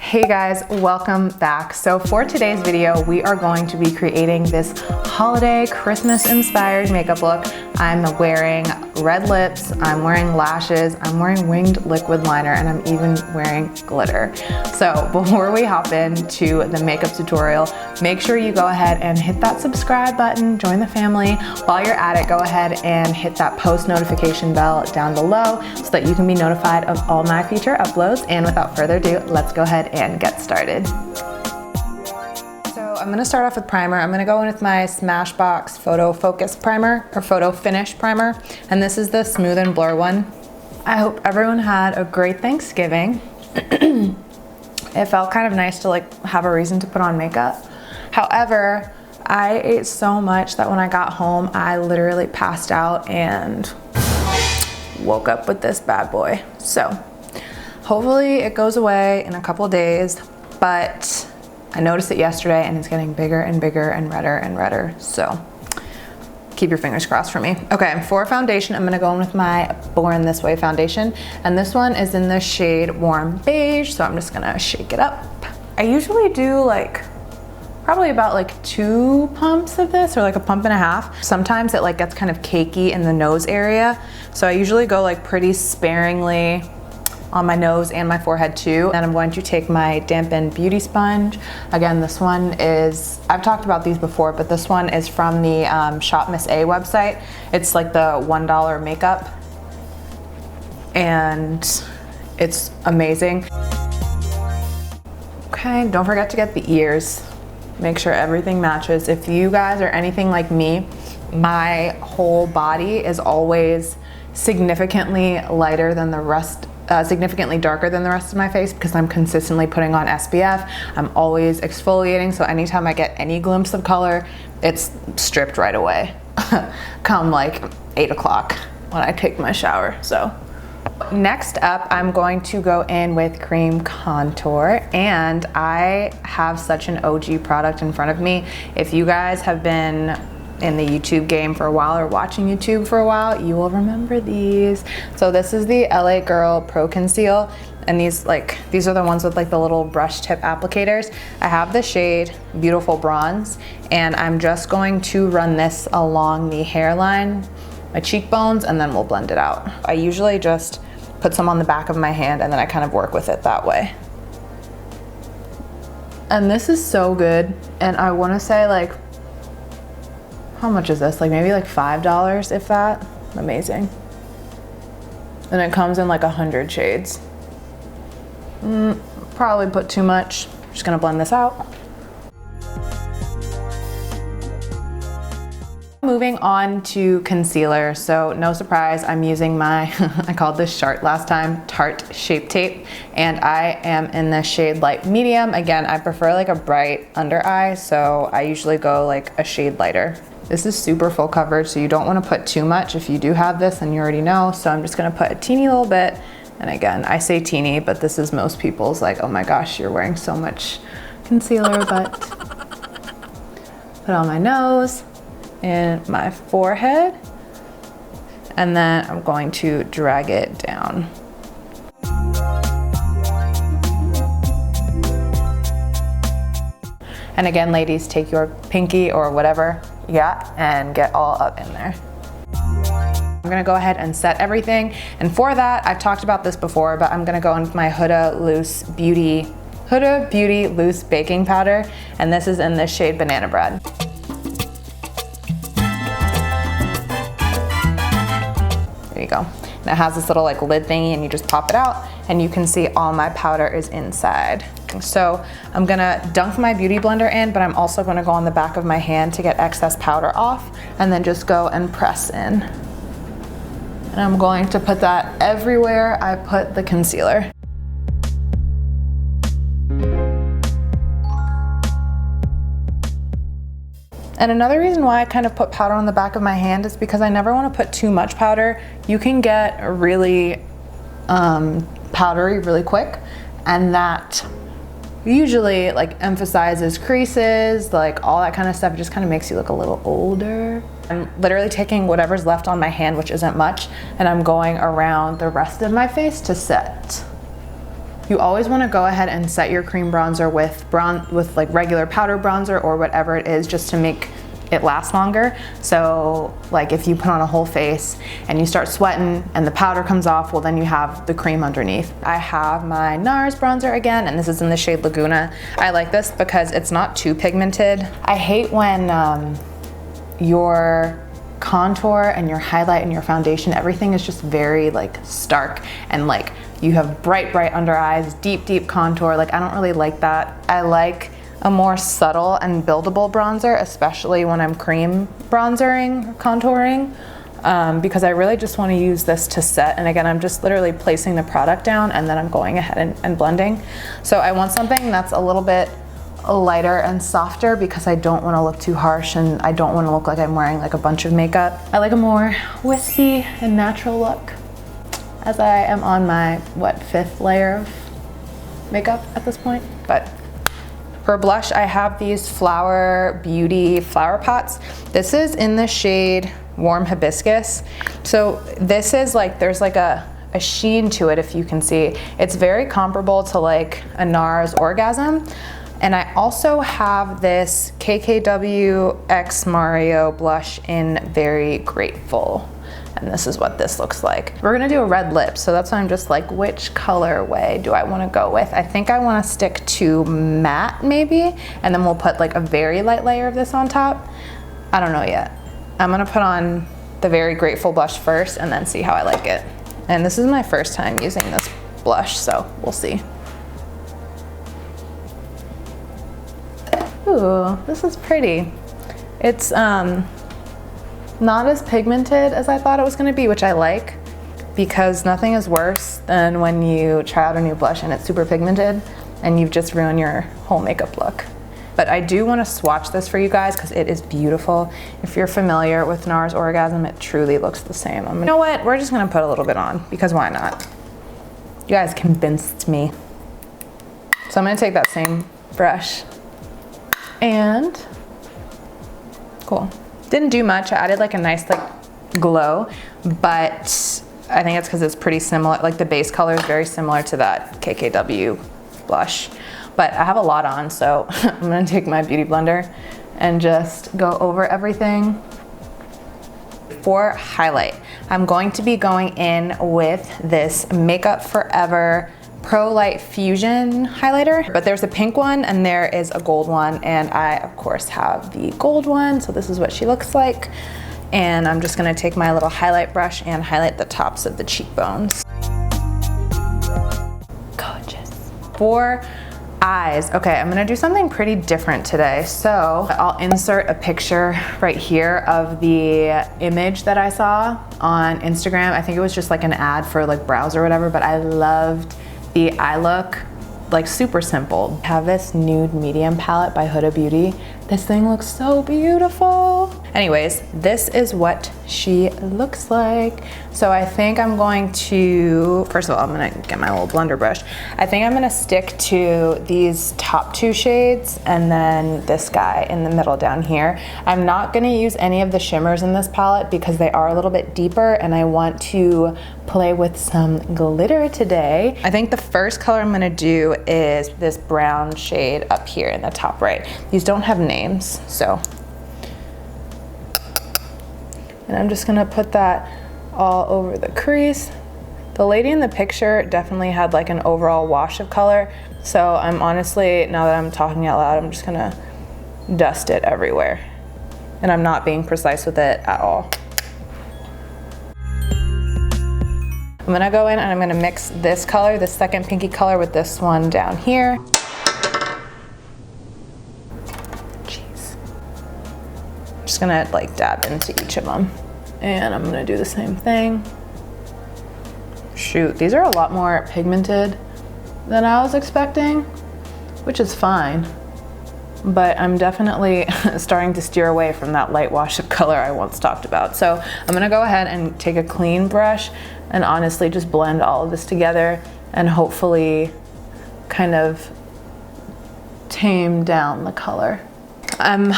Hey guys, welcome back. So for today's video, we are going to be creating this holiday Christmas inspired makeup look. I'm wearing red lips, I'm wearing lashes, I'm wearing winged liquid liner, and I'm even wearing glitter. So before we hop into the makeup tutorial, make sure you go ahead and hit that subscribe button, join the family. While you're at it, go ahead and hit that post notification bell down below so that you can be notified of all my future uploads. And without further ado, let's go ahead and get started. So I'm gonna start off with primer. I'm gonna go in with my Smashbox Photo Focus Primer, or Photo Finish Primer, and this is the Smooth and Blur one. I hope everyone had a great Thanksgiving. It felt kind of nice to have a reason to put on makeup. However, I ate so much that when I got home, I literally passed out and woke up with this bad boy. So hopefully it goes away in a couple of days, but I noticed it yesterday and it's getting bigger and bigger and redder, so keep your fingers crossed for me. Okay, for foundation, I'm gonna go in with my Born This Way foundation, and this one is in the shade Warm Beige, so I'm just gonna shake it up. I usually do probably about 2 pumps of this, or a pump and a half. Sometimes it gets kind of cakey in the nose area, so I usually go pretty sparingly on my nose and my forehead too. And I'm going to take my dampened beauty sponge. Again, this one is, I've talked about these before, but this one is from the Shop Miss A website. It's the $1 makeup, and it's amazing. Okay, don't forget to get the ears. Make sure everything matches. If you guys are anything like me, my whole body is always significantly lighter than the rest, significantly darker than the rest of my face, because I'm consistently putting on SPF. I'm always exfoliating, so anytime I get any glimpse of color, it's stripped right away. Come 8 o'clock when I take my shower. So next up, I'm going to go in with cream contour, and I have such an OG product in front of me. If you guys have been in the YouTube game for a while or watching YouTube for a while, you will remember these. So this is the LA Girl Pro Conceal, and these are the ones with the little brush tip applicators. I have the shade Beautiful Bronze, and I'm just going to run this along the hairline, my cheekbones, and then we'll blend it out. I usually just put some on the back of my hand and then I kind of work with it that way. And this is so good, and I want to say how much is this? Maybe $5, if that. Amazing. And it comes in 100 shades. Probably put too much. Just gonna blend this out. Moving on to concealer. So no surprise, I'm using my, I called this Chart last time, Tarte Shape Tape, and I am in the shade Light Medium. Again, I prefer a bright under eye, so I usually go a shade lighter. This is super full coverage, so you don't want to put too much. If you do have this, then you already know. So I'm just gonna put a teeny little bit. And again, I say teeny, but this is most people's oh my gosh, you're wearing so much concealer, but put on my nose and my forehead. And then I'm going to drag it down. And again, ladies, take your pinky or whatever you got and get all up in there. I'm gonna go ahead and set everything. And for that, I've talked about this before, but I'm gonna go in with my Huda Beauty Loose Baking Powder. And this is in the shade Banana Bread. There you go. And it has this little lid thingy, and you just pop it out and you can see all my powder is inside. So I'm gonna dunk my beauty blender in, but I'm also gonna go on the back of my hand to get excess powder off, and then just go and press in. And I'm going to put that everywhere I put the concealer. And another reason why I kind of put powder on the back of my hand is because I never want to put too much powder. You can get really powdery really quick, and that usually emphasizes creases, all that kind of stuff. It just kind of makes you look a little older. I'm literally taking whatever's left on my hand, which isn't much, and I'm going around the rest of my face to set. You always want to go ahead and set your cream bronzer with like regular powder bronzer or whatever it is, just to make it lasts longer. So like if you put on a whole face and you start sweating and the powder comes off, well then you have the cream underneath. I have my NARS bronzer again, and this is in the shade Laguna. I like this because it's not too pigmented. I hate when your contour and your highlight and your foundation, everything is just very like stark, and like you have bright under eyes, deep contour. Like I don't really like that. I like a more subtle and buildable bronzer, especially when I'm cream bronzering, contouring, because I really just want to use this to set. And again, I'm just literally placing the product down and then I'm going ahead and blending. So I want something that's a little bit lighter and softer because I don't want to look too harsh and I don't want to look like I'm wearing like a bunch of makeup. I like a more wispy and natural look, as I am on my, what, 5th layer of makeup at this point. But for blush, I have these Flower Beauty flower pots. This is in the shade Warm Hibiscus. So this is like, there's like a sheen to it, if you can see. It's very comparable to like a NARS Orgasm. And I also have this KKW X Mario blush in Very Grateful. And this is what this looks like. We're gonna do a red lip, so that's why I'm just like, which colorway do I wanna go with? I think I wanna stick to matte maybe, and then we'll put like a very light layer of this on top. I don't know yet. I'm gonna put on the Very Grateful blush first and then see how I like it. And this is my first time using this blush, so we'll see. Ooh, this is pretty. It's not as pigmented as I thought it was gonna be, which I like, because nothing is worse than when you try out a new blush and it's super pigmented and you've just ruined your whole makeup look. But I do wanna swatch this for you guys because it is beautiful. If you're familiar with NARS Orgasm, it truly looks the same. You know what, we're just gonna put a little bit on because why not? You guys convinced me. So I'm gonna take that same brush and cool. Didn't do much. I added like a nice like glow, but I think it's because it's pretty similar. Like the base color is very similar to that KKW blush. But I have a lot on, so I'm gonna take my beauty blender and just go over everything. For highlight, I'm going to be going in with this Makeup Forever Pro Light Fusion highlighter, but there's a pink one and there is a gold one, and I of course have the gold one, so this is what she looks like. And I'm just gonna take my little highlight brush and highlight the tops of the cheekbones. Gorgeous. For eyes, okay, I'm gonna do something pretty different today. So I'll insert a picture right here of the image that I saw on Instagram. I think it was just like an ad for like brows or whatever, but I loved the eye look, like super simple. I have this nude medium palette by Huda Beauty. This thing looks so beautiful. Anyways, this is what she looks like. So I think I'm going to, first of all, I'm gonna get my little blender brush. I think I'm gonna stick to these top 2 shades and then this guy in the middle down here. I'm not gonna use any of the shimmers in this palette because they are a little bit deeper and I want to play with some glitter today. I think the first color I'm gonna do is this brown shade up here in the top right. These don't have names, so. And I'm just gonna put that all over the crease. The lady in the picture definitely had like an overall wash of color. So I'm honestly, now that I'm talking out loud, I'm just gonna dust it everywhere. And I'm not being precise with it at all. I'm gonna go in and I'm gonna mix this color, this second pinky color, with this one down here. Jeez. I'm just gonna like dab into each of them. And I'm gonna do the same thing. Shoot, these are a lot more pigmented than I was expecting, which is fine. But I'm definitely starting to steer away from that light wash of color I once talked about. So I'm gonna go ahead and take a clean brush and honestly just blend all of this together and hopefully kind of tame down the color. I'm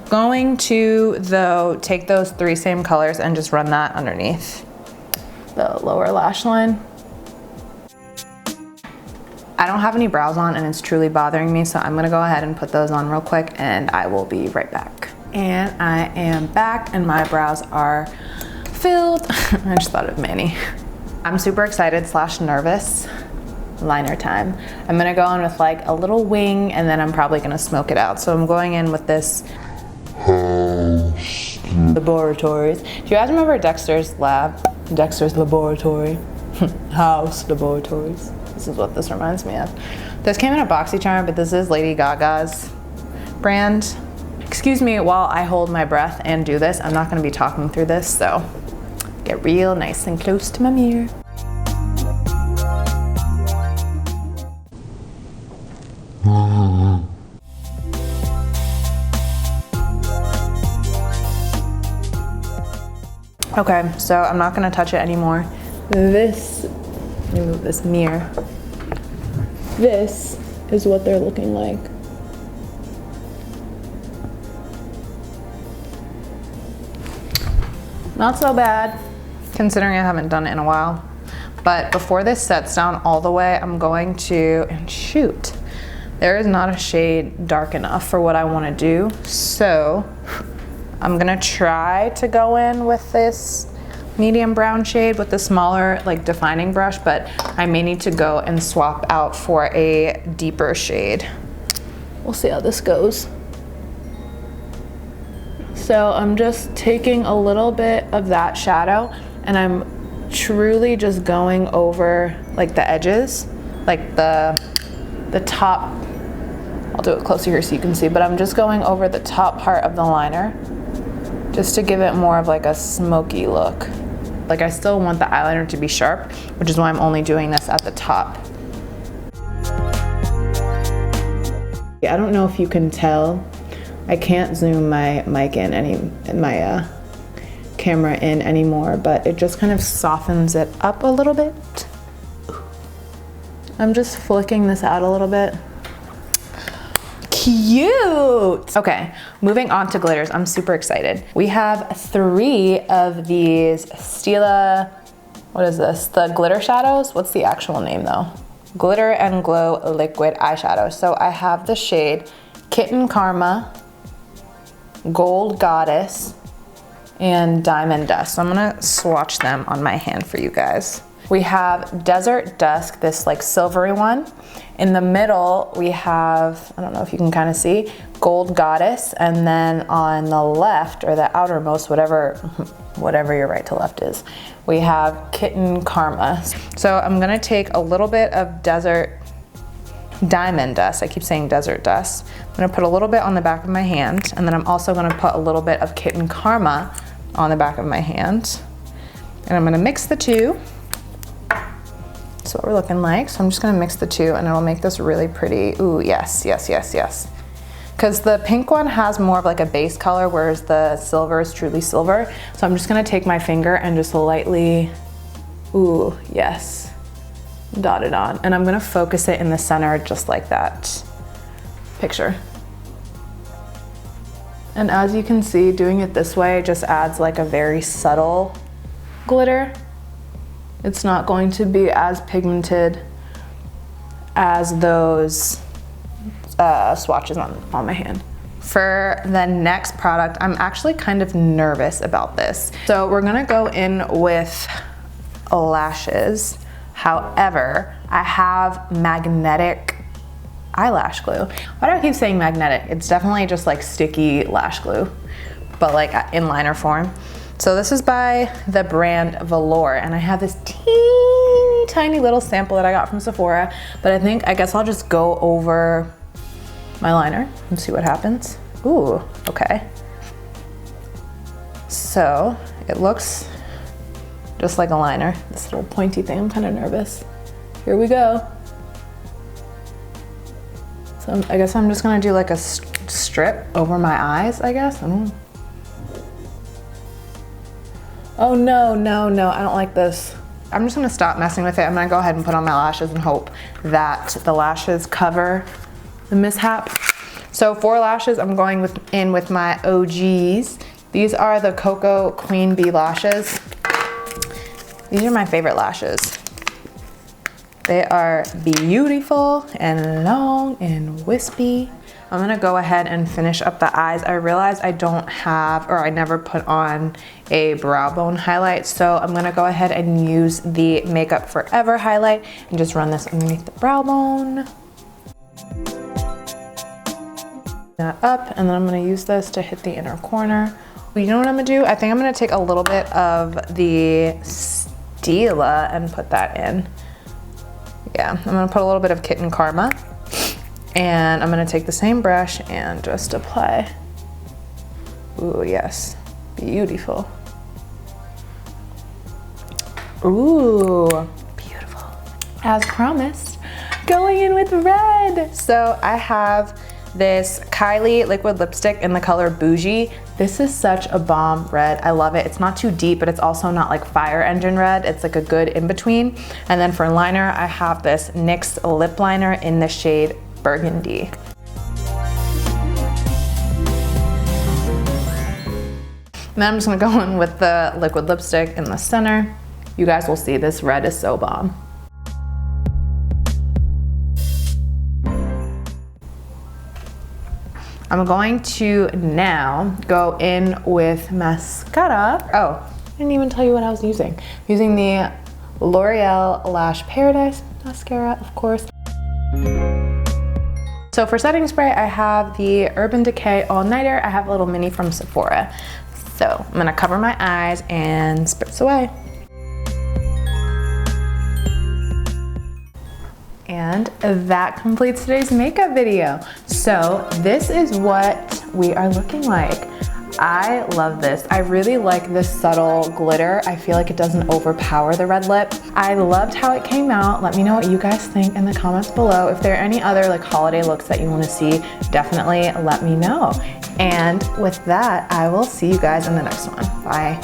going to, though, take those 3 same colors and just run that underneath the lower lash line. I don't have any brows on and it's truly bothering me, so I'm gonna go ahead and put those on real quick and I will be right back. And I am back and my brows are filled. I just thought of Manny. I'm super excited / nervous. Liner time. I'm gonna go in with like a little wing and then I'm probably gonna smoke it out. So I'm going in with this Laboratories. Do you guys remember Dexter's Lab? Dexter's Laboratory. House Laboratories. This is what this reminds me of. This came in a BoxyCharm, but this is Lady Gaga's brand. Excuse me while I hold my breath and do this. I'm not gonna be talking through this, so get real nice and close to my mirror. Okay, so I'm not gonna touch it anymore. Let me move this mirror. This is what they're looking like. Not so bad, considering I haven't done it in a while. But before this sets down all the way, I'm going to, and shoot, there is not a shade dark enough for what I wanna do. So I'm gonna try to go in with this medium brown shade with the smaller like defining brush, but I may need to go and swap out for a deeper shade. We'll see how this goes. So I'm just taking a little bit of that shadow and I'm truly just going over like the edges, like the top. I'll do it closer here so you can see, but I'm just going over the top part of the liner just to give it more of like a smoky look. Like I still want the eyeliner to be sharp, which is why I'm only doing this at the top. I don't know if you can tell, I can't zoom my mic in my camera in anymore, but it just kind of softens it up a little bit. I'm just flicking this out a little bit. Cute! Okay, moving on to glitters. I'm super excited. We have 3 of these Stila, what is this? The glitter shadows? What's the actual name though? Glitter and Glow Liquid Eyeshadow. So I have the shade Kitten Karma, Gold Goddess, and Diamond Dust. So I'm gonna swatch them on my hand for you guys. We have Desert Dusk, this like silvery one. In the middle, we have, I don't know if you can kind of see, Gold Goddess. And then on the left, or the outermost, whatever your right to left is, we have Kitten Karma. So I'm gonna take a little bit of Diamond Dust. I keep saying Desert Dust. I'm gonna put a little bit on the back of my hand, and then I'm also gonna put a little bit of Kitten Karma on the back of my hand. And I'm gonna mix the two. That's what we're looking like. So I'm just gonna mix the two and it'll make this really pretty. Ooh, yes, yes, yes, yes. Because the pink one has more of like a base color, whereas the silver is truly silver. So I'm just gonna take my finger and just lightly, ooh, yes, dot it on. And I'm gonna focus it in the center just like that picture. And as you can see, doing it this way just adds like a very subtle glitter. It's not going to be as pigmented as those swatches on my hand. For the next product, I'm actually kind of nervous about this. So we're gonna go in with lashes. However, I have magnetic eyelash glue. Why do I keep saying magnetic? It's definitely just like sticky lash glue, but like in liner form. So this is by the brand Velour, and I have this teeny tiny little sample that I got from Sephora, but I guess I'll just go over my liner and see what happens. Ooh, okay. So it looks just like a liner, this little pointy thing. I'm kind of nervous. Here we go. So I guess I'm just gonna do like a strip over my eyes, I guess. I don't know. Oh no, no, no, I don't like this. I'm just gonna stop messing with it. I'm gonna go ahead and put on my lashes and hope that the lashes cover the mishap. So for lashes, I'm going in with my OGs. These are the Cocoa Queen Bee lashes. These are my favorite lashes. They are beautiful and long and wispy. I'm gonna go ahead and finish up the eyes. I realized I don't have, or I never put on a brow bone highlight, so I'm gonna go ahead and use the Makeup Forever highlight and just run this underneath the brow bone. That up, and then I'm gonna use this to hit the inner corner. You know what I'm gonna do? I think I'm gonna take a little bit of the Stila and put that in. Yeah, I'm gonna put a little bit of Kitten Karma. And I'm gonna take the same brush and just apply. Ooh, yes, beautiful. Ooh, beautiful. As promised, going in with red. So I have this Kylie liquid lipstick in the color Bougie. This is such a bomb red. I love it. It's not too deep, but it's also not like fire engine red. It's like a good in between. And then for liner, I have this NYX lip liner in the shade Burgundy. Then I'm just gonna go in with the liquid lipstick in the center. You guys will see this red is so bomb. I'm going to now go in with mascara. Oh, I didn't even tell you what I was using. I'm using the L'Oreal Lash Paradise mascara, of course. So for setting spray, I have the Urban Decay All Nighter. I have a little mini from Sephora. So I'm gonna cover my eyes and spritz away. And that completes today's makeup video. So this is what we are looking like. I love this. I really like this subtle glitter. I feel like it doesn't overpower the red lip. I loved how it came out. Let me know what you guys think in the comments below. If there are any other like holiday looks that you want to see, definitely let me know. And with that, I will see you guys in the next one. Bye.